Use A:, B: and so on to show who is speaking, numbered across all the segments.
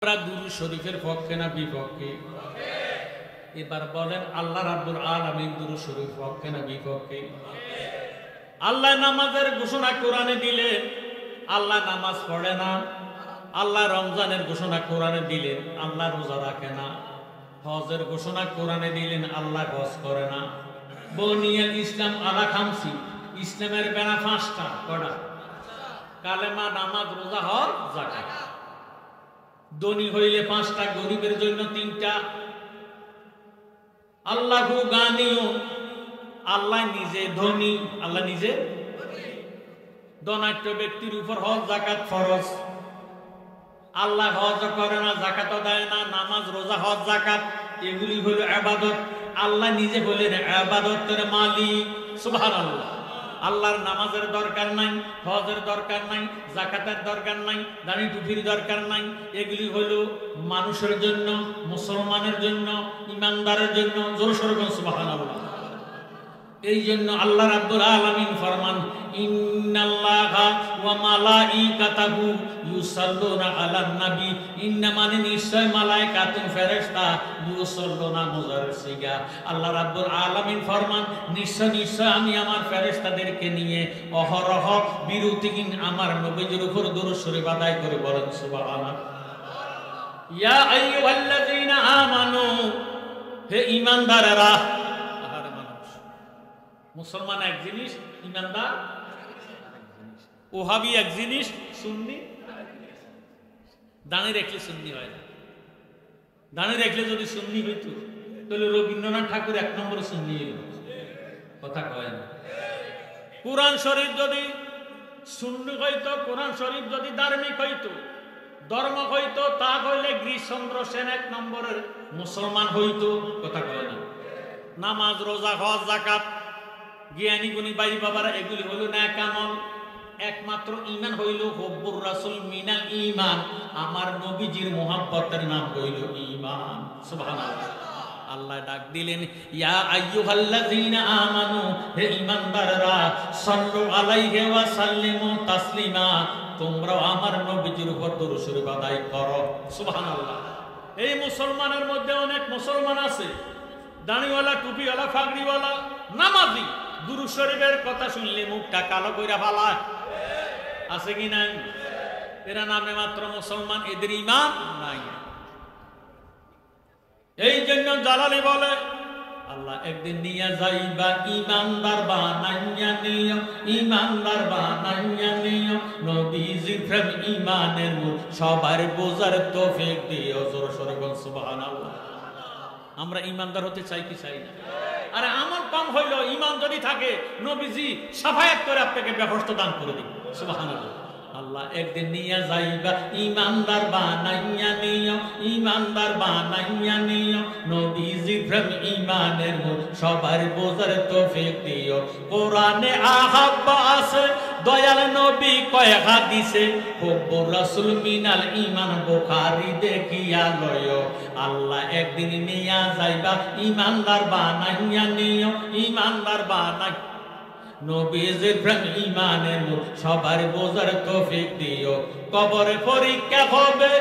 A: আমরা দুরূদ শরীফের পক্ষে না বিপক্ষে? এবার বলেন আল্লাহ রাব্বুল আলামিন দুরূদ শরীফ পক্ষে না বিপক্ষে? আল্লাহ নামাজের ঘোষণা কোরআনে দিলেন, আল্লাহ নামাজ পড়ে না। আল্লাহ রমজানের ঘোষণা কোরআনে দিলেন, আল্লাহ রোজা রাখে না। হজের ঘোষণা কোরআনে দিলেন, আল্লাহ হজ করে না। বনিয়াল ইসলাম আলা খামসি, ইসলামের বেনা পাঁচটা। কটা? কালেমা, নামাজ, রোজা, হজ, যাকাত। ধনী হইলে পাঁচটা, গরিবের জন্য তিনটা। আল্লাহু গানিয়ু, আল্লাহ নিজে ধনী, আল্লাহ নিজে ধনাঢ্য ব্যক্তির উপর হজ যাকাত ফরজ। আল্লাহ হজ করে না, যাকাত দেয় না। নামাজ, রোজা, হজ, যাকাত এগুলি হলো ইবাদত। আল্লাহ নিজে বলেন ইবাদতের মালিক। সুবহানাল্লাহ। আল্লাহর নামাজের দরকার নাই, হজের দরকার নাই, যাকাতের দরকার নাই, দাড়ি টুপির দরকার নাই। এগুলি হলো মানুষের জন্য, মুসলমানের জন্য, ইমানদারের জন্য। জোরে সোরে বলুন সুবহানাল্লাহ। এই জন্য আল্লাহ রাব্বুল আলামিন ফরমান, ইন্নাল্লাহা ওয়া মালাইকাতাহু ইউসাল্লুনা আলান নবী। ইন্না মানে নিশ্চয়, মালায়েকাতুন ফেরেশতা, ইউসাল্লুনা মুজাররির সিগা। আল্লাহ রাব্বুল আলামিন ফরমান, নিশ্চয় নিশ্চয় আমি আমার ফেরেশতাদেরকে নিয়ে অহরহ বিরতিহীন আমার নবীর উপর দরুদ শরীফ আদায় করে বলেন সুবহানাল্লাহ। ইয়া আইয়ুহাল্লাযীনা আমানু, হে ঈমানদারেরা। মুসলমান এক জিনিস, ইমানদার ওহাবি এক জিনিস, সুন্নি। দাঁড়িয়ে রাখলে সুন্নি হয় না। দাঁড়িয়ে রাখলে যদি সুন্নি হইতো তাহলে রবীন্দ্রনাথ ঠাকুর এক নম্বরে সুন্নি হইল। কথা কয় না। কোরআন শরীফ যদি সুন্নি হইতো, কোরআন শরীফ যদি ধার্মিক হইতো, ধর্ম হইতো, তা হইলে গিরিশচন্দ্র সেন এক নম্বরের মুসলমান হইতো। কথা কয় না। নামাজ, রোজা, হজ, যাকাত, জ্ঞানী গুণী ভাই বাবারা, এগুলি হইল নেক আমল। একমাত্র ঈমান হইল হুব্বুর রাসূল মিনাল ঈমান, আমার নবীজির মুহাব্বতের নাম হইল ঈমান। সুবহানাল্লাহ। আল্লাহ ডাক দিলেন, ইয়া আইয়ুহাল্লাযীনা আমানু, হে ঈমানদাররা, সাল্লু আলাইহি ওয়া সাল্লিমু তাসলিমা, তোমরাও আমার নবীজির উপর দরুদ শরীফ আদায় করো। সুবহানাল্লাহ। এই মুসলমানের মধ্যে অনেক মুসলমান আছে, দাড়িওয়ালা, টুপিওয়ালা, ফাগড়িওয়ালা, নামাজি, দুরূদ শরীফের কথা শুনলে মুখটা কালো কইরা ফালায়। আছে কি নাই? এরা নামে মাত্র মুসলমান, এদের ঈমান নাই। এই জন্য জালালি বলে, আল্লাহ একদিন নিয়ে যাইবা ঈমানদার বানাইয়া নিও, ঈমানদার বানাইয়া নিও, নবীজির প্রেম ঈমানের মূল, সবার বোঝার তৌফিক দিও। জোরে সোরে বল সুবহানাল্লাহ। আমরা ঈমানদার হতে চাই কি চাই না? আরে আমার কম হইল, ঈমান যদি থাকে নবীজি সাফায়াত করে আপনাকে ব্যবস্থা দান করে দিন। সুবহানাল্লাহ। আল্লাহ একদিন নিয়ে যাইবা ঈমানদার বানাইয়া নিও, ঈমানদার বানাইয়া নিও, নবীজির প্রেম ঈমানের মূল, সবার বোঝার তৌফিক দিও। কোরআনে আহাব্বা আছে, দয়াল নবী কয় হাদিসে, হুব্বুর রাসূল মিনাল ঈমান, বুখারী দেখিয়া লয়। আল্লাহ একদিন নিয়া যাইবা ঈমানদার বানাইয়া নিও, ঈমানদার বানাই, নবীজির প্রেম ঈমানের মূল, সবার বোঝার তৌফিক দিও। কবরে পরীক্ষা হবে,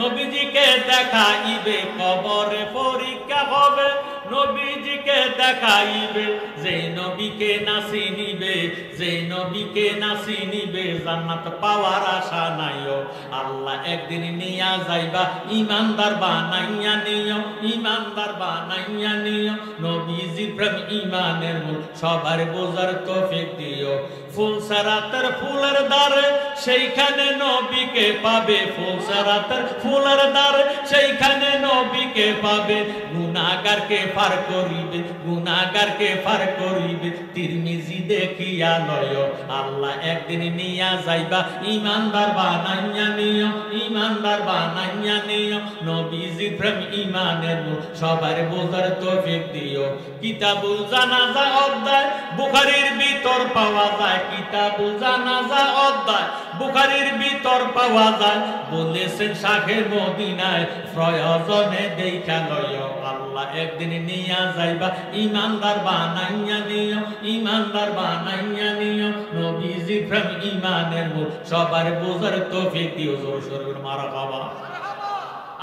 A: নবীজিকে দেখাইবে, কবরে পরীক্ষা হবে, নবীজিকে দেখাইবে। যে নবীকে নাসি নিবে, যে নবীকে নাসি নিবে, জান্নাত পাওয়ার আশা নাইও। আল্লাহ একদিন নিয়া যাইবা ঈমানদার বানাইয়া নিও, ঈমানদার বানাইয়া নিও, নবীজির প্রেম ঈমানের মূল, সবার বোঝার তৌফিক দিও। ফুলসারাতের ফুলের দ্বারে সেইখানে নবীকে পাবে, ফুলসারাতের ফুলের দ্বারে সেইখানে নবীকে পাবে। গুনাহগারকে পার করিবে, গুনাহগারকে পার করিবে, তিরমিজি দেখিয়া লয়। আল্লাহ একদিন নিয়া যাইবা ঈমানদার বানাইয়া নিও, ঈমানদার বানাইয়া নিও, নবীজির প্রেম ঈমানের মূল, সবার বোঝার তৌফিক দিও। কিতাবুল জানাজা অধ্যায় বুখারীর ভিতর পাওয়া যায়, কিতাবুল জানাজা অধ্যায় বুখারীর ভিতর পাওয়া যায়। বলেছেন শাহে মদিনায়, প্রয়োজনে দেখা লয়। আল্লাহ একদিন নিয়া যাইবা ঈমানদার বানাইয়া নিও, ঈমানদার বানাইয়া নিও, নবীজির প্রেম ঈমানের মূল, সবার বোঝার তৌফিক দিও। জোরে সোরে মারহাবা।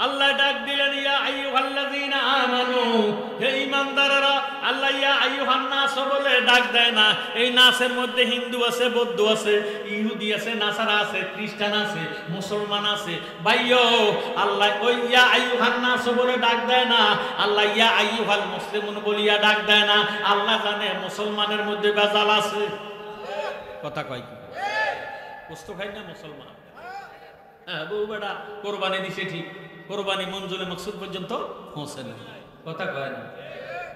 A: আল্লাহ ডাক দিলেন ইয়া আইয়ুহাল্লাযীনা আমানু, হে ঈমানদাররা। আল্লাহ ইয়া আইয়ুহান নাস বলে ডাক দেয় না। এই নাসের মধ্যে হিন্দু আছে, বৌদ্ধ আছে, ইহুদি আছে, নাসারা আছে, খ্রিস্টান আছে, মুসলমান আছে। ভাইও আল্লাহ ওই ইয়া আইয়ুহান নাস বলে ডাক দেয় না। আল্লাহ ইয়া আইয়ুহাল মুসলিমুন বলিয়া ডাক দেয় না। আল্লাহ জানে মুসলমানের মধ্যে ভেজাল আছে। কথা কয় কি? কষ্ট খাই না মুসলমান? হ্যাঁ, বউ বেটা কোরবানি দিছে ঠিক, কোরবানি মঞ্জুরে মকসুদ পর্যন্ত পৌঁছে না। কথা কয় না?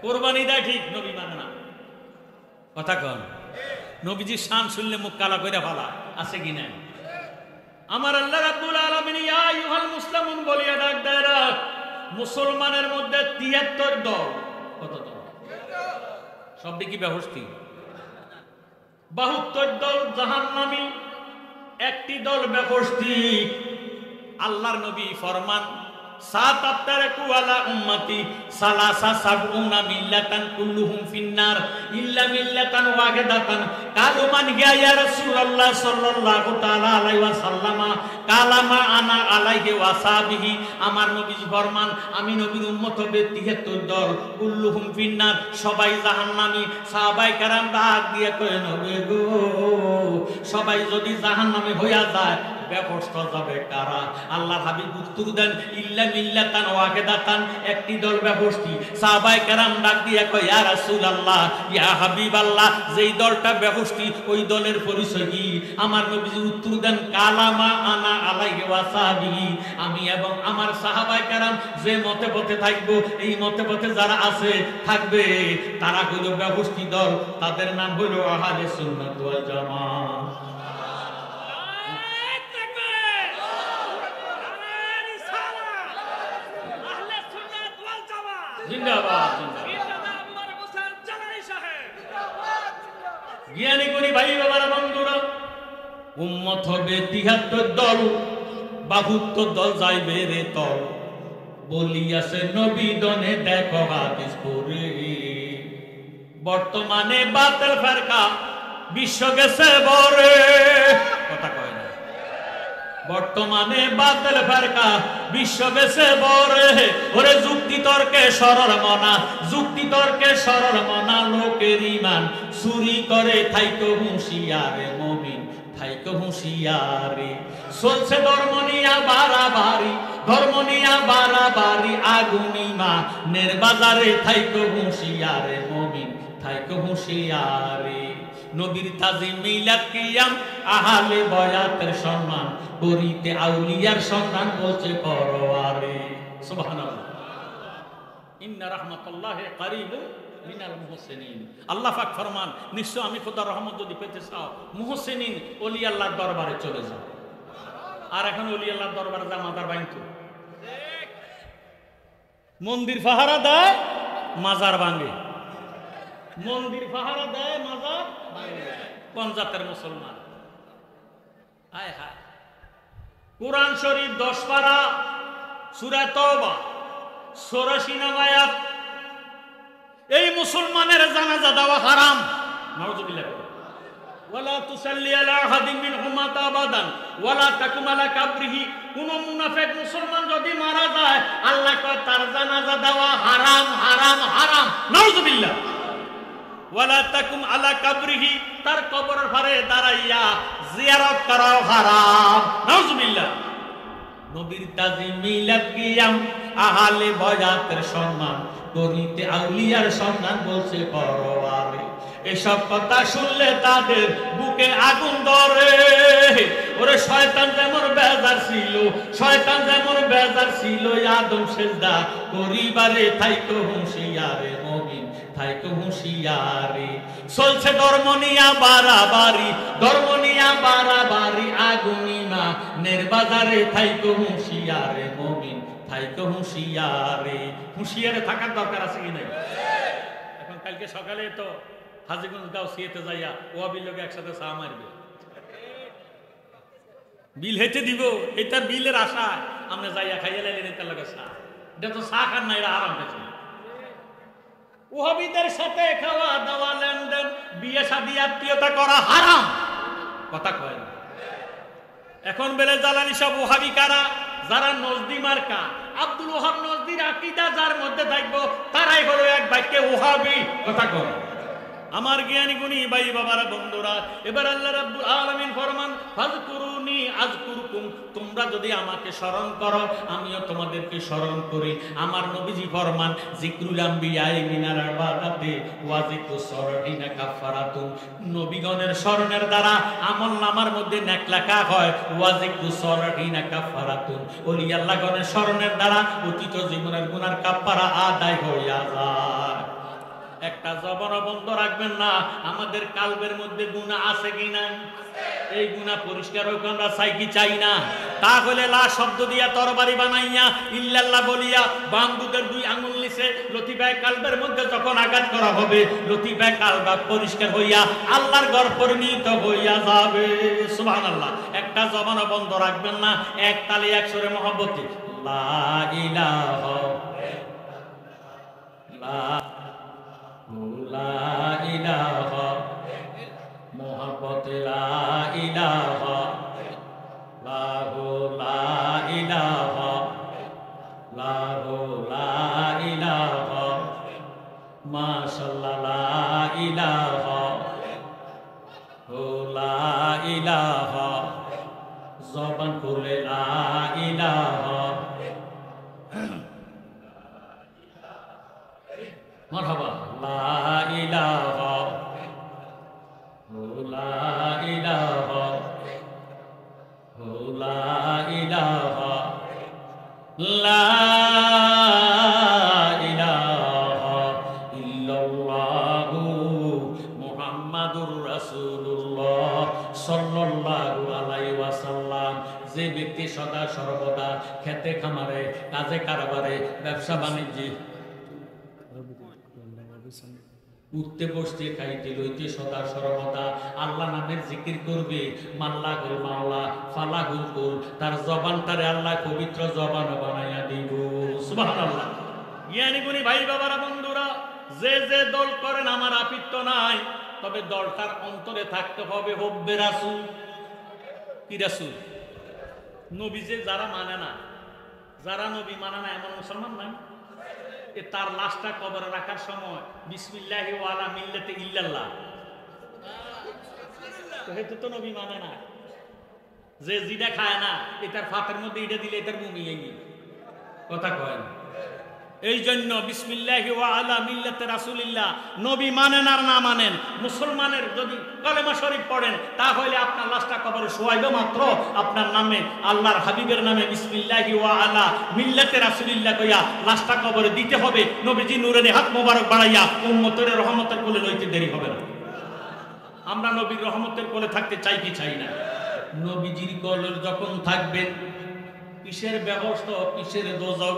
A: কোরবানি দেয় ঠিক, নবী মানে না। কথা কন? নবীজির শান শুনলে মুখ কালা কইরা ফালা আছে কি না? আমার আল্লাহ রাব্বুল আলামিন ইয়া আইয়ুহাল মুসলিমুন বলিয়া ডাক দেয় না। মুসলমানের মধ্যে ৭৩ দল। কত দল? সব দিকে ব্যবস্থি। ৭২ দল জাহান্নামী, একটি দল ব্যবস্থি। আল্লাহর নবী ফরমান সাতাতারাকু আলা উম্মতি সালাসা সাবউনা মিল্লাতান কুল্লুহুম ফিন্নার ইল্লা মিল্লাতান ওয়াহিদাতান। কালু মান গিয়া ইয়া রাসূলুল্লাহ সাল্লাল্লাহু তাআলা আলাইহি ওয়াসাল্লামা কালামা আনা আলাইহি ওয়াসাবিহি। আমার নবীজি ফরমান আমি নবীর উম্মত হবে ৭৩ দল, কুল্লুহুম ফিন্নার, সবাই জাহান্নামী। সাহাবায়ে কেরাম ডাক দিয়ে কয় নবী গো, সবাই যদি জাহান্নামী হইয়া যায় ব্যবস্থ যাবে কারা? আল্লাহ হাবিব উত্তর দেন ইল্লা মিল্লাতান ওয়াহিদাতান, একটি দল ব্যবস্থি। সাহাবায়ে কেরাম ডাক দিয়া কয় ইয়া রাসূলুল্লাহ, ইয়া হাবিবাল্লাহ, যেই দলটা ব্যবস্থি ওই দলের পরিচয় কি? আমার নবীজি উত্তর দেন কালামা আনা আলাইহি ওয়াসাবিহি, আমি এবং আমার সাহাবায়ে কেরাম যে মতে পথে থাকবো, এই মতে পথে যারা আছে থাকবে তারা হইল ব্যবস্থি দল। তাদের নাম হইল আহলে সুন্নাত ওয়াল জামাত। জিন্দাবাদ জ্ঞানী গুণী ভাই বাবার বন্ধুরা, উম্মত হবে ৭৩ দল, ৭২ দল যাইবে রে তল। বলিয়াছে নবী দনে দেখো হাদিস পড়ে। বর্তমানে বাতিল ফেরকা বিশ্ব গেছে বরে। কথা কয় না? বর্তমানে বাতিল ফেরকা বিশ্ব গেছে বরে। ওরে যুক্তি তর্কে সরল মনা, যুক্তি তর্কে সরল মনা, লোকের ঈমান চুরি করে থাইকো হুঁশিয়ারে মুমিন, থাইকো হুঁশিয়ারে। চলছে ধর্ম নিয়া বাড়াবাড়ি, ধর্ম নিয়া বাড়াবাড়ি, আগুন ঈমানের বাজারে, থাইকো হুঁশিয়ারে মুমিন, থাইকো হুঁশিয়ারে। নবীর তাজিম মিলাদ কিয়াম আহলে বয়াতের সম্মান, করিতে আউলিয়ার সন্ধান বলছে পরওয়ারে। সুবহানাল্লাহ। ইন্না রাহমাতুল্লাহি কারীবুম মিনাল মুহসিনিন। আল্লাহ পাক ফরমান নিশ্চয় আমি খোদার রহমত যদি পেতে চাও মুহসিনিন ওলি আল্লাহর দরবারে চলে যাও। আর এখন ওলি আল্লাহর দরবারে জামাতার বাইন্তু মন্দির পাহারা দেয়, মাজার ভাঙে। মন্দির পাহারা দেয়, মাজার ভাঙে। কোন জাতের মুসলমান? হায় হায়। কুরআন শরীফ 10 পারা, সূরা তাওবা 84 নং আয়াত। এই মুসলমানের জানাজা দেওয়া হারাম। নাউযুবিল্লাহ। ওয়ালা তুসাল্লি আলা আহাদিন মিনহুম মাতা আবাদান ওয়ালা তাকুম আলা কাবরিহি। কোন মুনাফিক মুসলমান যদি মারা যায় আল্লাহ কয় তার জানাজা দেওয়া হারাম, হারাম, হারাম। নাউযুবিল্লাহ। ওয়ালা তাকুম আলা কাবরিহি, তার কবরের পারে দাঁড়াইয়া জিয়ারত করাও হারাম। নাউযুবিল্লাহ। নবীর তাজিম মিলাদ কিয়াম আহলে বয়াতের সম্মান, করিতে আউলিয়ার সন্ধান বলছে পরওয়ারে। এসব কথা শুনলে তাদের বুকে আগুন ধরে। ওরে শয়তান যেমন বেজার ছিল, শয়তান যেমন বেজার ছিল আদম সেজদা করিবারে, থাইকো হুঁশিয়ারে মুমিন, থাইকো হুঁশিয়ারে। চলছে ধর্ম নিয়া বাড়াবাড়ি, ধর্ম নিয়া বাড়াবাড়ি, আগুন ঈমানের বাজারে, থাইকো হুঁশিয়ারে মুমিন, থাইকো হুঁশিয়ারে। হুঁশিয়ারে থাকার দরকার আছে কি নাই? এখন কালকে সকালে তো হাজীগঞ্জ গাউসিয়াতে যাইয়া ওয়াবির লোক একসাথে চা মারবে, বিল হেঁটে দিব। এটা বিলের আশা আমরা যাইয়া খাইয়া লাইলে তার লগে চা। এটা তো চা খান না, এটা আরাম হয়েছে। ওয়াবিদের সাথে খাওয়া দাওয়া, লেনদেন, বিয়ে শাদী, আত্মীয়তা করা হারাম। কথা কয় না। এখন বেলে জ্বালানি সব ওহাবি কারা, যারা নজদি মার্কা আব্দুল ওহাব নজদির আকীদা যার মধ্যে থাকবো তারাই হলো এক বাক্যে ওহাবি। কথা কর আমার জ্ঞানী গুণী ভাই বাবারা বন্ধুরা। এবার আল্লাহ রাব্বুল আলামিন ফরমান ফাযকুরুনি আযকুরকুম, তোমরা যদি আমাকে স্মরণ করো আমিও তোমাদেরকে স্মরণ করি। আমার নবীজি ফরমান যিকরুল আম্বিয়াই মিনাল ইবাদাতি ওয়া যিকরুস সলিহিনা কাফারাতুন, নবীগণের স্মরণের দ্বারা আমলনামার মধ্যে নেক লেখা হয়। ওয়া যিকরুস সলিহিনা কাফারাতুন, ওলি আল্লাহগণের স্মরণের দ্বারা অতীত জীবনের গুনার কাফারা আদায় হইয়া যায়। একটা জবান বন্ধ রাখবেন না। আমাদের কালবের মধ্যে গুনাহ আছে কিনা? এই গুনাহ পরিষ্কার হোক, আমরা চাই কি চাই না? তাহলে লা শব্দ দিয়া তরবারি বানাইয়া ইল্লাল্লাহ বলিয়া বামদুদের দুই আঙ্গুল নিচে লতিফায়ে কালবের মধ্যে যখন আঘাত করা হবে, লতিফায়ে কালবা পরিষ্কার হইয়া আল্লাহর ঘর পরিণত হইয়া যাবে। সুবহানাল্লাহ। একটা জবান বন্ধ রাখবেন না। এক তালে এক সুরে মহব্বতে লা ইলাহা লা ইলাহা মুহাব্বত লা ইলাহা লাহু লা ইলাহা লাহু লা ইলাহা মাশাআল্লাহ লা ইলাহা হু লা ইলাহা জবান খুলে লা ইলাহা মারহাবা লা ইলাহা লা ইলাহা লা ইলাহা লা ইলাহা ইল্লাল্লাহু মুহাম্মাদুর রাসূলুল্লাহ সাল্লাল্লাহু আলাইহি ওয়াসাল্লাম। যে ব্যক্তি সদা সর্বদা খেতে খামারে কাজে কারবারে ব্যবসা বাণিজ্যে উঠতে বসতে খাইতে লইতে সদা সর্বদা আল্লাহ নামের জিকির করবে, মাল্লা গুল মাওলা ফালা গুল কুল, তার জবানটারে আল্লাহ পবিত্র জবান বানাইয়া দিব। সুবহানাল্লাহ। জ্ঞানী গুণী ভাই বাবারা বন্ধুরা, যে যে দল করেন আমার আপত্ত নাই, তবে দলটার অন্তরে থাকতে হবে হব্বে রাসূল। কি রাসূল? নবী যে যারা মানে না, যারা নবী মানে না এমন মুসলমান নাই। তার লাশটা কবরে রাখার সময় বিসমিল্লাহি ওয়া আলা মিল্লাতি ইল্লাল্লাহ, তো নবী মানে না। যে জিডা খায় না, এটার ফাতের মধ্যে এটা দিলে এটার মুমি এগি কথা কয় না। এই জন্য বিসমিল্লাহি ওয়া আলা মিল্লাতি রাসূলিল্লাহ নবী মানেন আর না মানেন, মুসলমানের যদি কালেমা শরীফ পড়েন তাহলে আপনার লাশটা কবরে শোয়াইবে মাত্র আপনার নামে আল্লাহর হাবিবের নামে বিসমিল্লাহি ওয়া আলা মিল্লাতি রাসূলিল্লাহ কইয়া লাশটা কবরে দিতে হবে। নবীজি নূরের হাত মোবারক বাড়াইয়া উম্মতের রহমতের কোলে লইতে দেরি হবে না। আমরা নবীর রহমতের কোলে থাকতে চাই কি চাই না? নবীজির কোলে যখন থাকবেন, কিসের ব্যবস্থা কিসের দোজক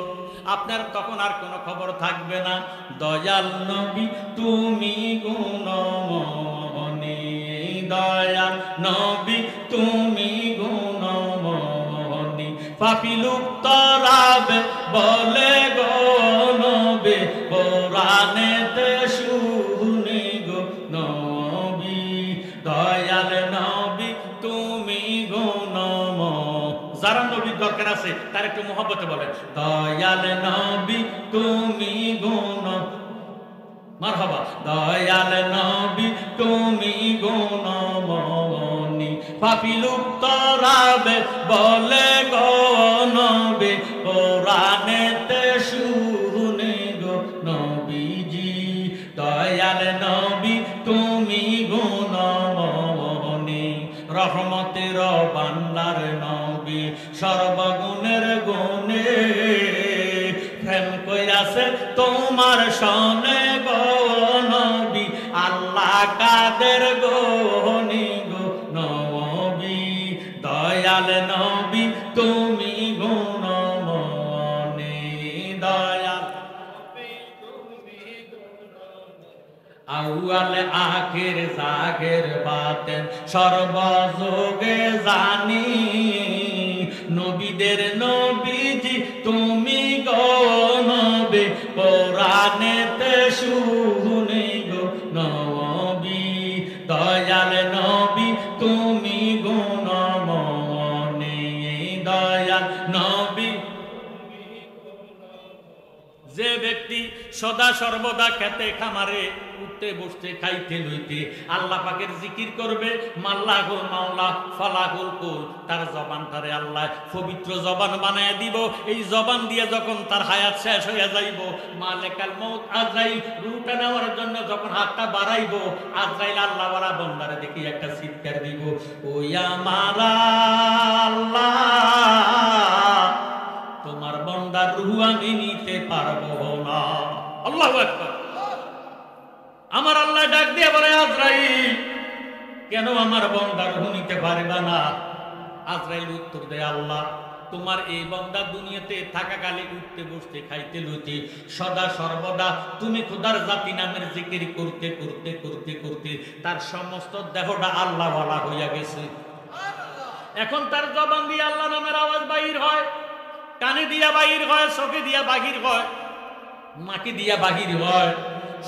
A: আপনার তখন আর কোনো খবর থাকবে না। দয়াল নবী তুমি গুণমণি, দয়াল নবী তুমি গুণমণি, পাপী লুপ্ত রাবে বলে গো নবী, কোরআনেতে শুনি গো নবী, দয়াল নবী তুমি গুণমণি। যারা নবীর দরকার আছে তার একটু মহব্বতে বলেন দয়াল নবী তুমি গুণ মারহাবা, দয়াল নবী তুমি গুণমণি, পাপী লুপ্ত রাবে বলে গো নবী, কোরআনেতে শুনি গো নবীজি, দয়াল নবী তুমি গুণমণি, রহমতের ভান্ডার নবী সর্বগুণের গুণে, প্রেম কইরাছে তোমার সনে গো নবী, আল্লাহ কাদের গনি গো নবী, দয়াল নবী তুমি গুণমণি, দয়াল আউয়াল আখির জাগের বাতেন সর্বযোগে জানি, নবীদের নবীজি তুমি গো নবী, কোরআনেতে শুনি গো নবী, দয়াল নবী তুমি গুণমণি, দয়াল নবী যে ব্যক্তি সদা সর্বদা খেতে খামারে উঠতে বসতে খাইতে লইতে আল্লাহ পাকের জিকির করবে, মাল্লাহুল মাওলা ফালাহুল কুল, তার জবানটারে আল্লাহ পবিত্র জবান বানায় দিব। এই জবান দিয়ে যখন তার হায়াত শেষ হয়ে যাইব, মালিকাল মউত আজরাইল রূহটা নেওয়ার জন্য যখন হাতটা বাড়াইব, আজরাইল আল্লাহ ওয়ালা বান্দারে দেখি একটা চিৎকার দিব, ও আমার আল্লাহ, তোমার বান্দার রূহ আমি নিতে পারবো না। আল্লাহু আকবার। আমার আল্লাহ ডাক দিয়ে বলে, আজরাইল কেন আমার বান্দার রূহ নিতে পারবা না? আজরাইল উত্তর দেয়, আল্লাহ তোমার এই বান্দা দুনিয়াতে থাকাকালে উঠতে বসতে খাইতে লইতে সদা সর্বদা তুমি খোদার জাতি নামের জিকির করতে করতে করতে করতে তার সমস্ত দেহটা আল্লাহ ওয়ালা হইয়া গেছে। এখন তার জবান দিয়ে আল্লাহ নামের আওয়াজ বাহির হয়, কানে দিয়া বাহির হয়, চোখে দিয়া বাহির হয়, নাকে দিয়া বাহির হয়,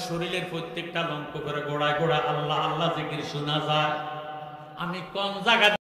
A: শরীরের প্রত্যেকটা লঙ্ক করে গোড়ায় গোড়ায় আল্লাহ আল্লাহ জিকির শোনা যায়। আমি কোন জায়গা